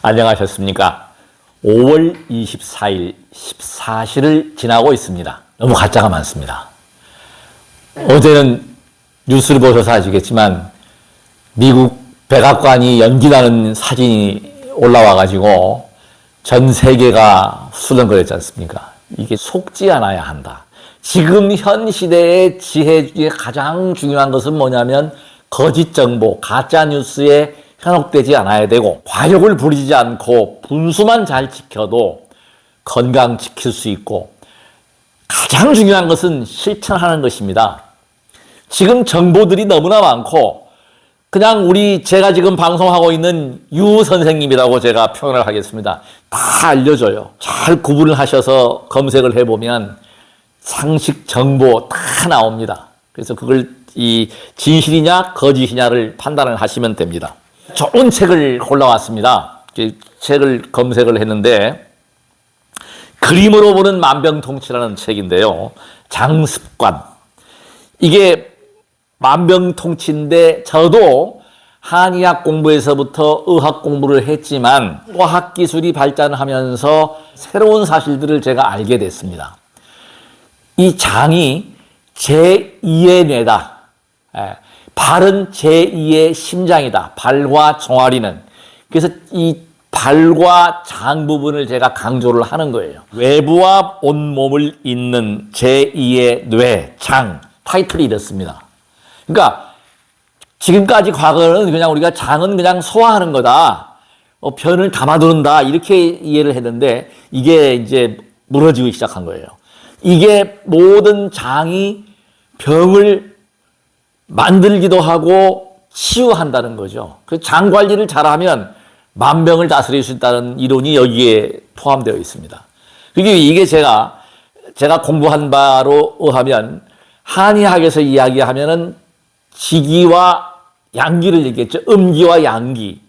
안녕하셨습니까? 5월 24일 14시를 지나고 있습니다. 너무 가짜가 많습니다. 어제는 뉴스를 보셔서 아시겠지만 미국 백악관이 연기나는 사진이 올라와가지고 전 세계가 수렁거렸지 않습니까? 이게 속지 않아야 한다. 지금 현 시대의 지혜 중에 가장 중요한 것은 뭐냐면 거짓 정보, 가짜 뉴스에 현혹되지 않아야 되고 과욕을 부리지 않고 분수만 잘 지켜도 건강 지킬 수 있고 가장 중요한 것은 실천하는 것입니다. 지금 정보들이 너무나 많고 그냥 제가 지금 방송하고 있는 유 선생님이라고 제가 표현을 하겠습니다. 다 알려줘요. 잘 구분을 하셔서 검색을 해보면 상식 정보 다 나옵니다. 그래서 그걸 진실이냐 거짓이냐를 판단을 하시면 됩니다. 좋은 책을 골라왔습니다. 책을 검색을 했는데 그림으로 보는 만병통치라는 책인데요. 장습관. 이게 만병통치인데 저도 한의학 공부에서부터 의학 공부를 했지만 과학기술이 발전하면서 새로운 사실들을 제가 알게 됐습니다. 이 장이 제2의 뇌다. 발은 제2의 심장이다. 발과 종아리는. 그래서 이 발과 장 부분을 제가 강조를 하는 거예요. 외부와 온몸을 잇는 제2의 뇌, 장. 타이틀이 이렇습니다. 그러니까 지금까지 과거는 그냥 우리가 장은 그냥 소화하는 거다. 변을 담아두는다. 이렇게 이해를 했는데 이게 이제 무너지기 시작한 거예요. 이게 모든 장이 병을 만들기도 하고 치유한다는 거죠. 그 장 관리를 잘하면 만병을 다스릴 수 있다는 이론이 여기에 포함되어 있습니다. 이게 제가 공부한 바로 의하면 한의학에서 이야기하면은 지기와 양기를 얘기했죠. 음기와 양기.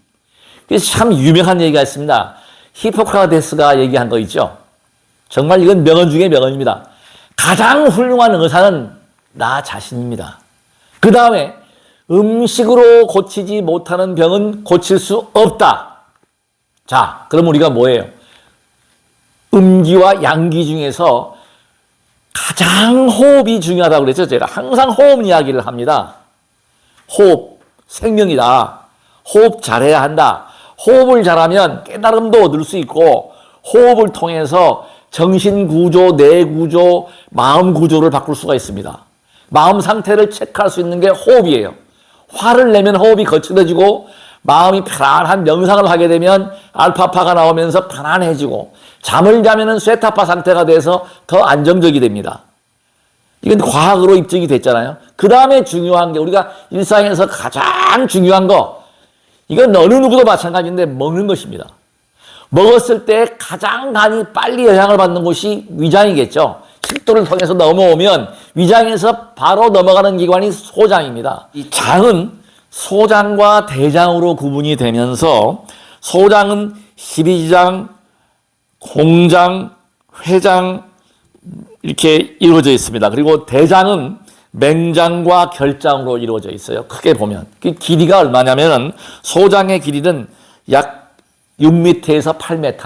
그래서 참 유명한 얘기가 있습니다. 히포크라테스가 얘기한 거 있죠. 정말 이건 명언 중에 명언입니다. 가장 훌륭한 의사는 나 자신입니다. 그 다음에 음식으로 고치지 못하는 병은 고칠 수 없다. 자, 그럼 우리가 뭐예요? 음기와 양기 중에서 가장 호흡이 중요하다고 그랬죠. 제가 항상 호흡 이야기를 합니다. 호흡, 생명이다. 호흡 잘해야 한다. 호흡을 잘하면 깨달음도 얻을 수 있고 호흡을 통해서 정신 구조, 뇌 구조, 마음 구조를 바꿀 수가 있습니다. 마음 상태를 체크할 수 있는 게 호흡이에요. 화를 내면 호흡이 거칠어지고 마음이 편안한 명상을 하게 되면 알파파가 나오면서 편안해지고 잠을 자면은 쇠타파 상태가 돼서 더 안정적이 됩니다. 이건 과학으로 입증이 됐잖아요. 그 다음에 중요한 게 우리가 일상에서 가장 중요한 거 이건 어느 누구도 마찬가지인데 먹는 것입니다. 먹었을 때 가장 간이 빨리 영향을 받는 곳이 위장이겠죠. 식도를 통해서 넘어오면 위장에서 바로 넘어가는 기관이 소장입니다. 이 장은 소장과 대장으로 구분이 되면서 소장은 십이지장, 공장, 회장 이렇게 이루어져 있습니다. 그리고 대장은 맹장과 결장으로 이루어져 있어요. 크게 보면. 그 길이가 얼마냐면 소장의 길이는 약 6m에서 8m,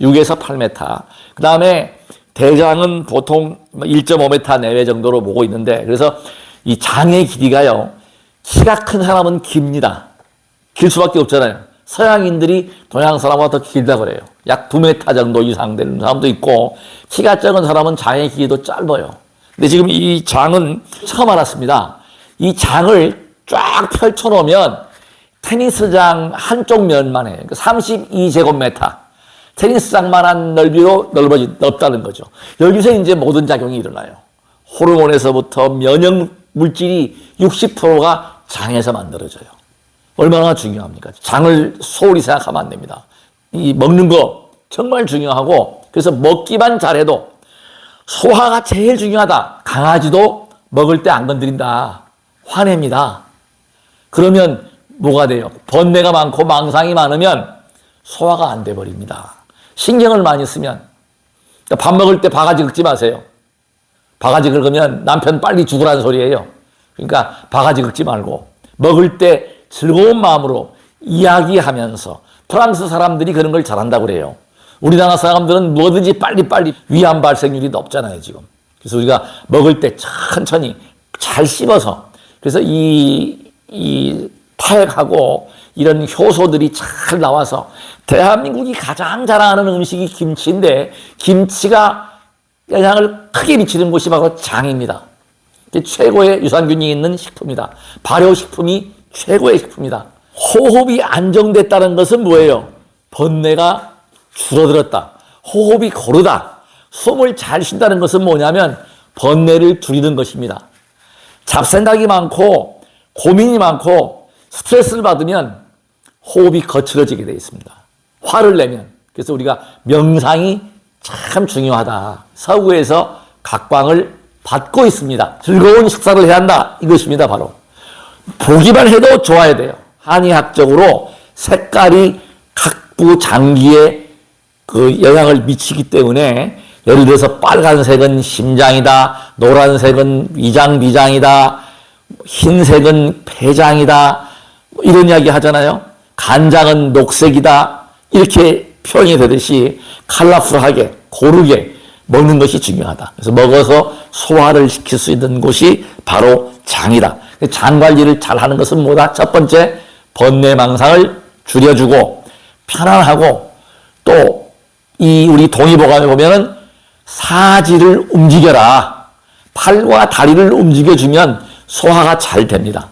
6에서 8m. 그 다음에 대장은 보통 1.5m 내외 정도로 보고 있는데 그래서 이 장의 길이가요. 키가 큰 사람은 깁니다. 길 수밖에 없잖아요. 서양인들이 동양 사람보다 더 길다고 그래요. 약 2m 정도 이상 되는 사람도 있고 키가 작은 사람은 장의 길이도 짧아요. 근데 지금 이 장은 처음 알았습니다. 이 장을 쫙 펼쳐놓으면 테니스장 한쪽 면만 해. 32제곱미터. 테니스장만한 넓이로 넓다는 거죠. 여기서 이제 모든 작용이 일어나요. 호르몬에서부터 면역 물질이 60%가 장에서 만들어져요. 얼마나 중요합니까? 장을 소홀히 생각하면 안 됩니다. 이 먹는 거 정말 중요하고 그래서 먹기만 잘해도 소화가 제일 중요하다. 강아지도 먹을 때 안 건드린다. 화냅니다. 그러면 뭐가 돼요? 번뇌가 많고 망상이 많으면 소화가 안 돼 버립니다. 신경을 많이 쓰면 밥 먹을 때 바가지 긁지 마세요. 바가지 긁으면 남편 빨리 죽으라는 소리예요. 그러니까 바가지 긁지 말고 먹을 때 즐거운 마음으로 이야기하면서 프랑스 사람들이 그런 걸 잘한다고 그래요. 우리나라 사람들은 뭐든지 빨리빨리 위암 발생률이 높잖아요, 지금. 그래서 우리가 먹을 때 천천히 잘 씹어서 그래서 이 타액하고 이런 효소들이 잘 나와서 대한민국이 가장 자랑하는 음식이 김치인데 김치가 영향을 크게 미치는 곳이 바로 장입니다. 최고의 유산균이 있는 식품이다. 발효식품이 최고의 식품이다. 호흡이 안정됐다는 것은 뭐예요? 번뇌가 줄어들었다. 호흡이 고르다. 숨을 잘 쉰다는 것은 뭐냐면 번뇌를 줄이는 것입니다. 잡생각이 많고 고민이 많고 스트레스를 받으면 호흡이 거칠어지게 되어 있습니다. 화를 내면. 그래서 우리가 명상이 참 중요하다. 서구에서 각광을 받고 있습니다. 즐거운 식사를 해야 한다. 이것입니다. 바로. 보기만 해도 좋아야 돼요. 한의학적으로 색깔이 각부 장기에 그 영향을 미치기 때문에 예를 들어서 빨간색은 심장이다. 노란색은 위장, 비장이다. 흰색은 폐장이다. 이런 이야기 하잖아요. 간장은 녹색이다. 이렇게 표현이 되듯이 컬러풀하게 고르게 먹는 것이 중요하다. 그래서 먹어서 소화를 시킬 수 있는 곳이 바로 장이다. 장 관리를 잘 하는 것은 뭐다? 첫 번째, 번뇌망상을 줄여주고 편안하고 또 이 우리 동의보감에 보면은 사지를 움직여라. 팔과 다리를 움직여주면 소화가 잘 됩니다.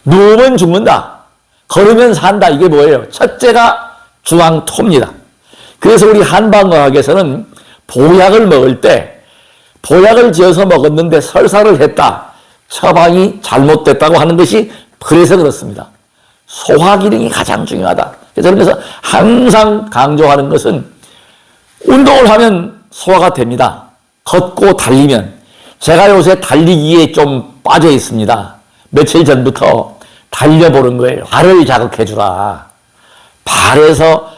누우면 죽는다. 걸으면 산다. 이게 뭐예요? 첫째가 주황토입니다. 그래서 우리 한방과학에서는 보약을 먹을 때 보약을 지어서 먹었는데 설사를 했다. 처방이 잘못됐다고 하는 것이 그래서 그렇습니다. 소화 기능이 가장 중요하다. 그래서 항상 강조하는 것은 운동을 하면 소화가 됩니다. 걷고 달리면. 제가 요새 달리기에 좀 빠져 있습니다. 며칠 전부터 달려보는 거예요. 발을 자극해주라. 발에서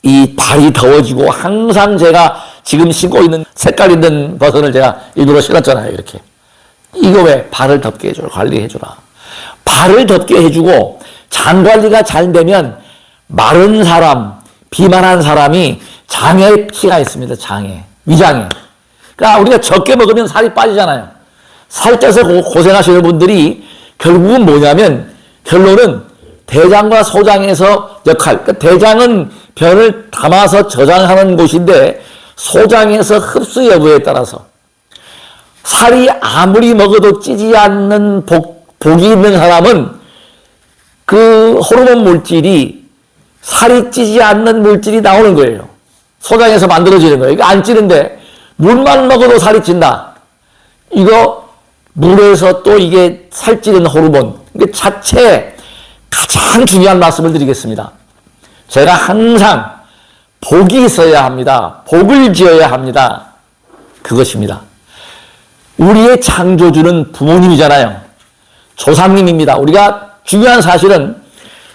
이 발이 더워지고 항상 제가 지금 신고 있는 색깔 있는 버선을 제가 일부러 신었잖아요. 이렇게. 이거 왜? 발을 덥게 해줘라. 관리해주라. 발을 덥게 해주고 장 관리가 잘 되면 마른 사람, 비만한 사람이 장에 피가 있습니다. 장에. 위장에. 그러니까 우리가 적게 먹으면 살이 빠지잖아요. 살쪄서 고생하시는 분들이 결국은 뭐냐면 결론은 대장과 소장에서 역할. 그러니까 대장은 변을 담아서 저장하는 곳인데 소장에서 흡수 여부에 따라서 살이 아무리 먹어도 찌지 않는 복이 있는 사람은 그 호르몬 물질이 살이 찌지 않는 물질이 나오는 거예요. 소장에서 만들어지는 거예요. 이거 안 찌는데 물만 먹어도 살이 찐다. 이거 물에서 또 이게 살찌는 호르몬. 이게 자체 가장 중요한 말씀을 드리겠습니다. 제가 항상 복이 있어야 합니다. 복을 지어야 합니다. 그것입니다. 우리의 창조주는 부모님이잖아요. 조상님입니다. 우리가 중요한 사실은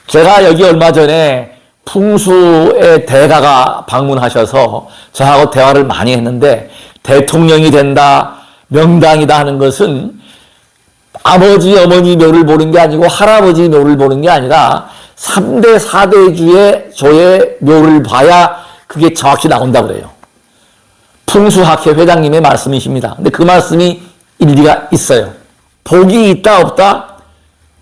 제가 여기 얼마 전에 풍수의 대가가 방문하셔서 저하고 대화를 많이 했는데 대통령이 된다, 명당이다 하는 것은 아버지, 어머니 묘를 보는 게 아니고 할아버지 묘를 보는 게 아니라 3대, 4대주의 조의 묘를 봐야 그게 정확히 나온다고 그래요. 풍수학회 회장님의 말씀이십니다. 근데 그 말씀이 일리가 있어요. 복이 있다, 없다?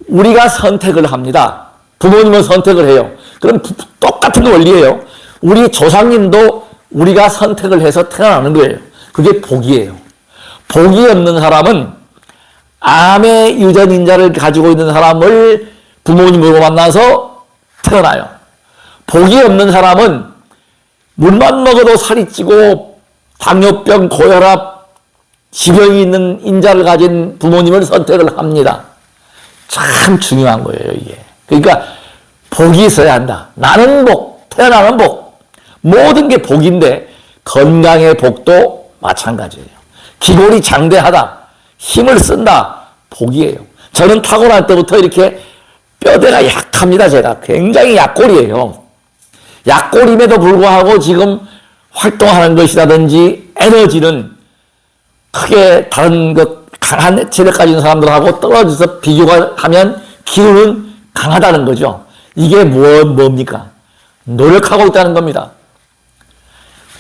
우리가 선택을 합니다. 부모님은 선택을 해요. 그럼 똑같은 원리예요. 우리 조상님도 우리가 선택을 해서 태어나는 거예요. 그게 복이에요. 복이 없는 사람은 암의 유전인자를 가지고 있는 사람을 부모님으로 만나서 태어나요. 복이 없는 사람은 물만 먹어도 살이 찌고 당뇨병, 고혈압, 지병이 있는 인자를 가진 부모님을 선택을 합니다. 참 중요한 거예요, 이게. 그러니까 복이 있어야 한다. 나는 복, 태어나는 복. 모든 게 복인데 건강의 복도 마찬가지예요. 기골이 장대하다. 힘을 쓴다. 복이에요. 저는 타고날 때부터 이렇게 뼈대가 약합니다. 제가 굉장히 약골이에요. 약골임에도 불구하고 지금 활동하는 것이라든지 에너지는 크게 다른 것 강한 체력 가진 사람들하고 떨어져서 비교가 하면 기운은 강하다는 거죠. 이게 뭡니까? 노력하고 있다는 겁니다.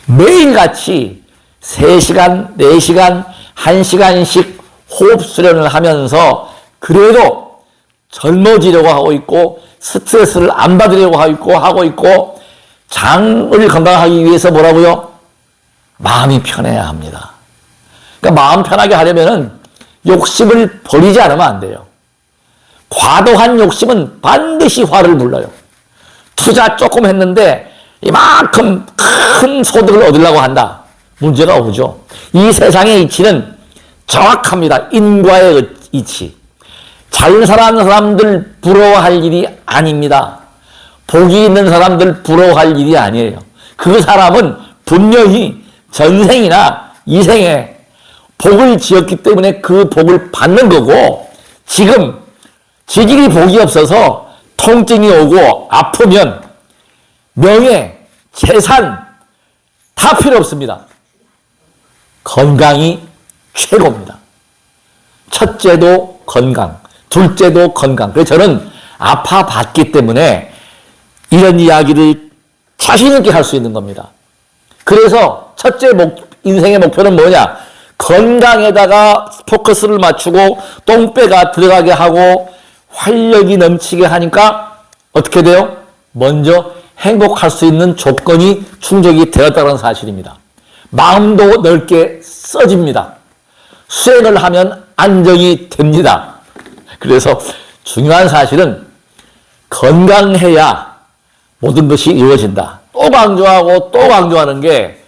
매일같이 3시간, 4시간, 1시간씩 호흡 수련을 하면서 그래도 젊어지려고 하고 있고 스트레스를 안 받으려고 하고 있고 장을 건강하기 위해서 뭐라고요? 마음이 편해야 합니다. 그러니까 마음 편하게 하려면은 욕심을 버리지 않으면 안 돼요. 과도한 욕심은 반드시 화를 불러요. 투자 조금 했는데 이만큼 큰 소득을 얻으려고 한다. 문제가 오죠. 이 세상의 이치는 정확합니다. 인과의 이치. 잘 사는 사람들 부러워할 일이 아닙니다. 복이 있는 사람들 부러워할 일이 아니에요. 그 사람은 분명히 전생이나 이생에 복을 지었기 때문에 그 복을 받는 거고, 지금 지질이 복이 없어서 통증이 오고 아프면 명예, 재산 다 필요 없습니다. 건강이 최고입니다. 첫째도 건강, 둘째도 건강. 그래서 저는 아파봤기 때문에 이런 이야기를 자신 있게 할 수 있는 겁니다. 그래서 첫째 인생의 목표는 뭐냐? 건강에다가 포커스를 맞추고 똥배가 들어가게 하고 활력이 넘치게 하니까 어떻게 돼요? 먼저 행복할 수 있는 조건이 충족이 되었다는 사실입니다. 마음도 넓게 써집니다. 수행을 하면 안정이 됩니다. 그래서 중요한 사실은 건강해야 모든 것이 이루어진다. 또 강조하고 또 강조하는 게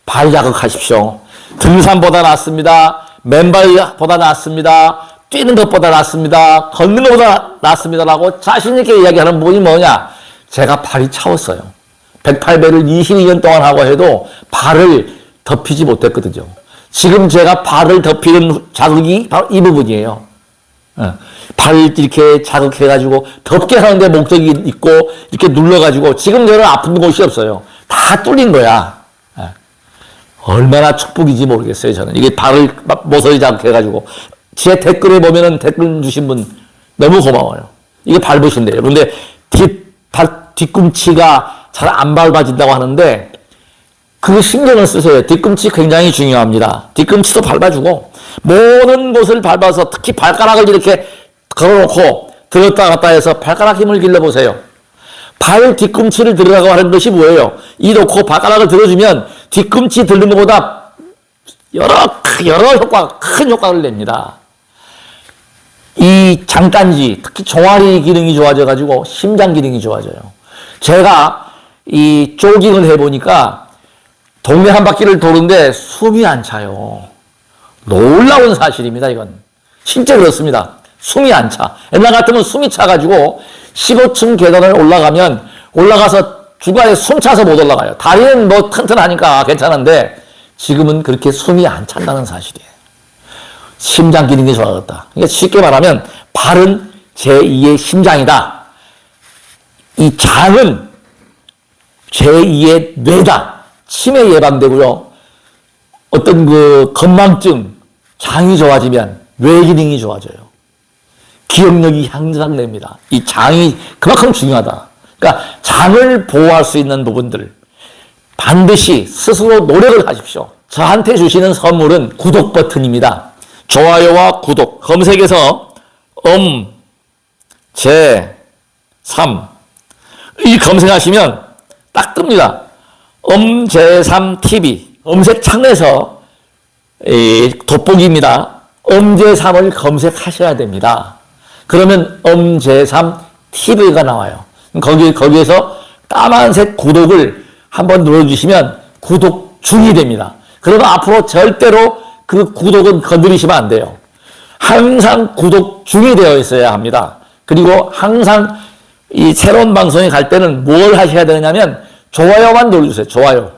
발 자극하십시오. 등산보다 낫습니다. 맨발보다 낫습니다. 뛰는 것보다 낫습니다. 걷는 것보다 낫습니다라고 자신 있게 이야기하는 부분이 뭐냐? 제가 발이 차웠어요. 108배를 22년 동안 하고 해도 발을 덮이지 못했거든요. 지금 제가 발을 덮이는 자극이 바로 이 부분이에요. 발을 이렇게 자극해가지고 덮게 하는데 목적이 있고 이렇게 눌러가지고 지금 저는 아픈 곳이 없어요. 다 뚫린 거야. 얼마나 축복인지 모르겠어요, 저는. 이게 발을 모서리 자극해가지고. 제 댓글에 보면은 댓글 주신 분 너무 고마워요. 이게 밟으신대요. 근데 뒤꿈치가 잘 안 밟아진다고 하는데 그 신경을 쓰세요. 뒤꿈치 굉장히 중요합니다. 뒤꿈치도 밟아주고 모든 곳을 밟아서 특히 발가락을 이렇게 걸어놓고 들었다 갔다 해서 발가락 힘을 길러보세요. 발 뒤꿈치를 들으라고 하는 것이 뭐예요? 이 놓고 발가락을 들어주면 뒤꿈치 들는 것보다 여러 효과, 큰 효과를 냅니다. 이 장단지, 특히 종아리 기능이 좋아져가지고 심장 기능이 좋아져요. 제가 이 조깅을 해보니까 동네 한 바퀴를 도는데 숨이 안 차요. 놀라운 사실입니다, 이건. 실제 그렇습니다. 숨이 안 차. 옛날 같으면 숨이 차가지고 15층 계단을 올라가서 중간에 숨 차서 못 올라가요. 다리는 뭐 튼튼하니까 괜찮은데 지금은 그렇게 숨이 안 찬다는 사실이에요. 심장 기능이 좋아졌다. 그러니까 쉽게 말하면 발은 제2의 심장이다. 이 장은 제2의 뇌다. 치매 예방되고요. 어떤 그 건망증, 장이 좋아지면 뇌 기능이 좋아져요. 기억력이 향상됩니다. 이 장이 그만큼 중요하다. 그러니까 장을 보호할 수 있는 부분들 반드시 스스로 노력을 하십시오. 저한테 주시는 선물은 구독 버튼입니다. 좋아요와 구독, 검색해서 제3 이 검색하시면 딱 뜹니다. 제3TV 검색창에서 돋보기입니다. 제3을 검색하셔야 됩니다. 그러면 제3TV가 나와요. 거기에서 까만색 구독을 한번 눌러주시면 구독 중이 됩니다. 그러면 앞으로 절대로 그 구독은 건드리시면 안 돼요. 항상 구독 중이 되어 있어야 합니다. 그리고 항상 이 새로운 방송에 갈 때는 뭘 하셔야 되냐면 좋아요만 눌러주세요. 좋아요.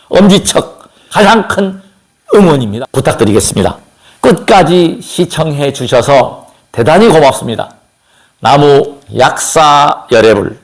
엄지척 가장 큰 응원입니다. 부탁드리겠습니다. 끝까지 시청해 주셔서 대단히 고맙습니다. 나무 약사 열애불